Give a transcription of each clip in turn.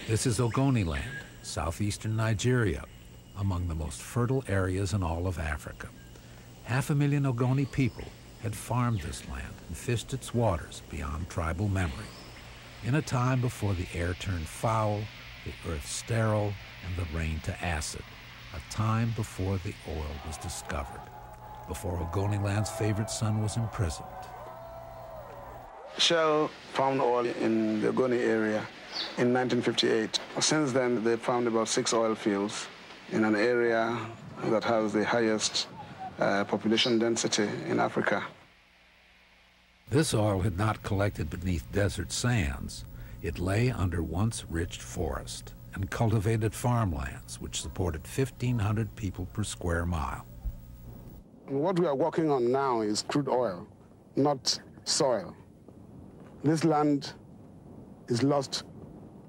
This is Ogoni land, southeastern Nigeria, among the most fertile areas in all of Africa. 500,000 Ogoni people had farmed this land and fished its waters beyond tribal memory, in a time before the air turned foul, the earth sterile, and the rain to acid, a time before the oil was discovered, before Ogoni land's favorite son was imprisoned. Shell found oil in the Ogoni area in 1958. Since then, they found about 6 oil fields in an area that has the highest population density in Africa. This oil had not collected beneath desert sands. It lay under once rich forest and cultivated farmlands, which supported 1,500 people per square mile. What we are working on now is crude oil, not soil. This land is lost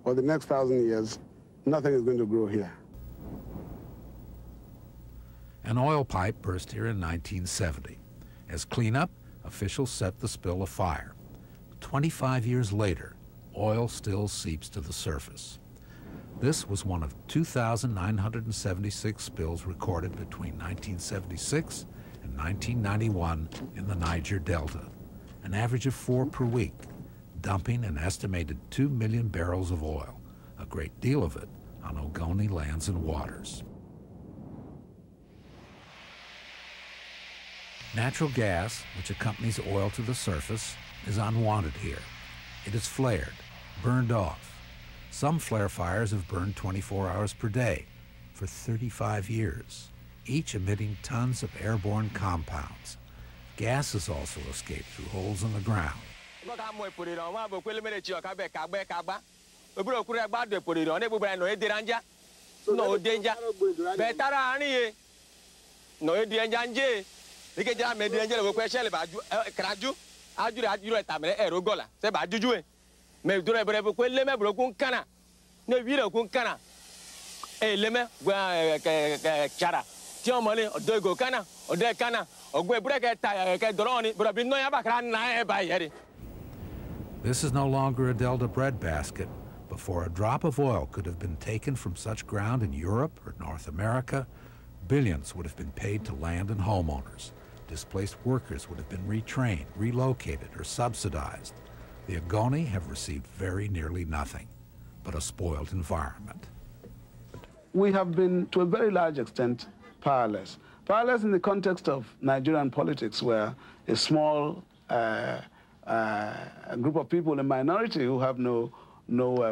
for the next 1,000 years. Nothing is going to grow here. An oil pipe burst here in 1970. As cleanup, officials set the spill afire. 25 years later, oil still seeps to the surface. This was one of 2,976 spills recorded between 1976 and 1991 in the Niger Delta, an average of 4 per week, dumping an estimated 2 million barrels of oil, a great deal of it on Ogoni lands and waters. Natural gas, which accompanies oil to the surface, is unwanted here. It is flared, burned off. Some flare fires have burned 24 hours per day for 35 years, each emitting tons of airborne compounds. Gas has also escaped through holes in the ground. This is no longer a Delta breadbasket. Before a drop of oil could have been taken from such ground in Europe or North America, billions would have been paid to land and homeowners. Displaced workers would have been retrained, relocated, or subsidized. The Ogoni have received very nearly nothing, but a spoiled environment. We have been, to a very large extent, powerless. Powerless in the context of Nigerian politics, where a small group of people, a minority who have no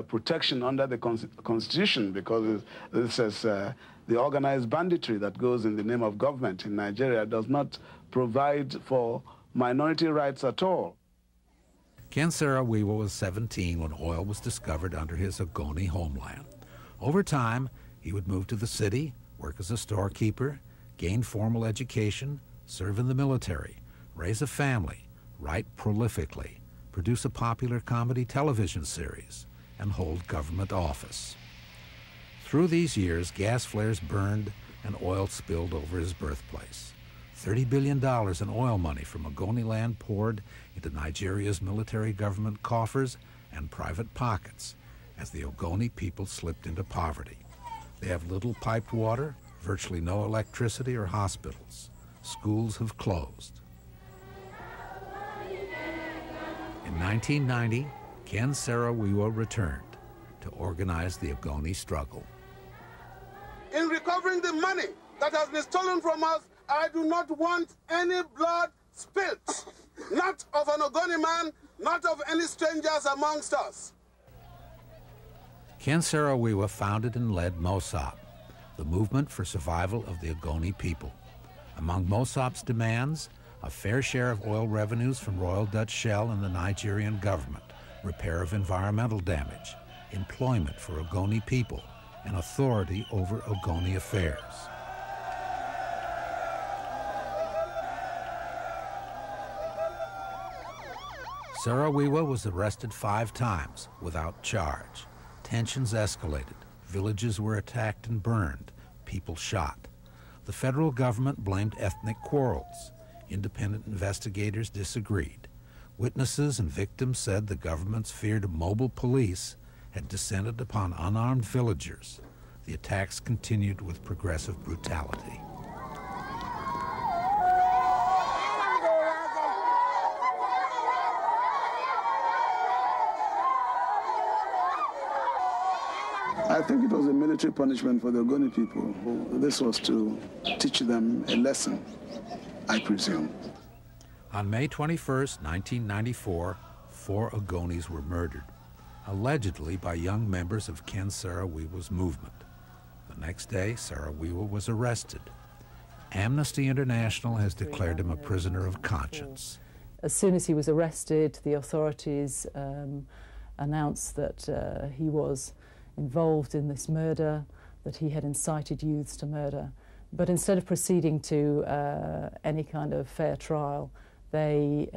protection under the constitution, because this is the organized banditry that goes in the name of government in Nigeria, does not provide for minority rights at all. Ken Saro Wiwa was 17 when oil was discovered under his Ogoni homeland. Over time, he would move to the city, work as a storekeeper, gain formal education, serve in the military, raise a family, write prolifically, produce a popular comedy television series, and hold government office. Through these years, gas flares burned and oil spilled over his birthplace. $30 billion in oil money from Ogoni land poured into Nigeria's military government coffers and private pockets as the Ogoni people slipped into poverty. They have little piped water, virtually no electricity or hospitals. Schools have closed. In 1990, Ken Saro Wiwa returned to organize the Ogoni struggle. In recovering the money that has been stolen from us, I do not want any blood spilt, not of an Ogoni man, not of any strangers amongst us. Ken Saro Wiwa founded and led MOSOP, the movement for survival of the Ogoni people. Among MOSOP's demands, a fair share of oil revenues from Royal Dutch Shell and the Nigerian government, repair of environmental damage, employment for Ogoni people, and authority over Ogoni affairs. Saro Wiwa was arrested 5 times without charge. Tensions escalated. Villages were attacked and burned. People shot. The federal government blamed ethnic quarrels. Independent investigators disagreed. Witnesses and victims said the government's feared mobile police had descended upon unarmed villagers. The attacks continued with progressive brutality. I think it was a military punishment for the Ogoni people. This was to teach them a lesson, I presume. On May 21st, 1994, 4 Ogonis were murdered, allegedly by young members of Ken Saro Wiwa's movement. The next day, Saro Wiwa was arrested. Amnesty International has declared him a prisoner of conscience. As soon as he was arrested, the authorities announced that he was involved in this murder, that he had incited youths to murder. But instead of proceeding to any kind of fair trial, they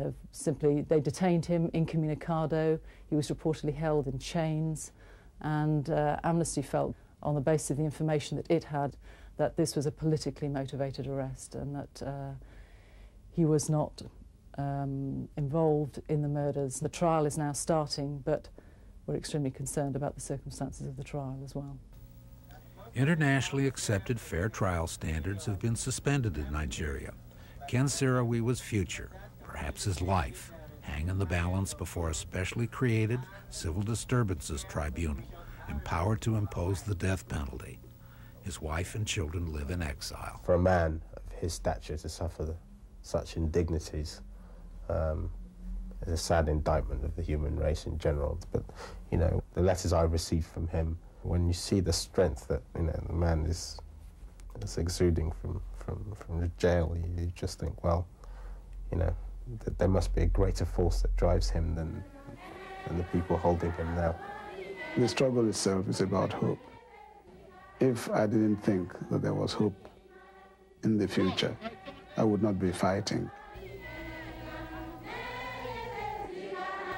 detained him incommunicado. He was reportedly held in chains, and Amnesty felt, on the basis of the information that it had, that this was a politically motivated arrest and that he was not involved in the murders. The trial is now starting, but we're extremely concerned about the circumstances of the trial as well. Internationally accepted fair trial standards have been suspended in Nigeria. Ken Saro Wiwa's future, perhaps his life, hang in the balance before a specially created civil disturbances tribunal, empowered to impose the death penalty. His wife and children live in exile. For a man of his stature to suffer such indignities is a sad indictment of the human race in general. But, you know, the letters I received from him, when you see the strength that, you know, the man is exuding from the jail, you just think, well, you know, that there must be a greater force that drives him than the people holding him now. The struggle itself is about hope. If I didn't think that there was hope in the future, I would not be fighting.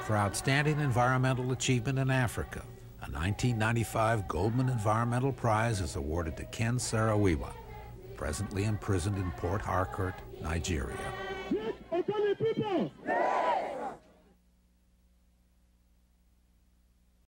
For outstanding environmental achievement in Africa, a 1995 Goldman Environmental Prize is awarded to Ken Saro Wiwa, presently imprisoned in Port Harcourt, Nigeria. Yes, Ogoni people! Yes!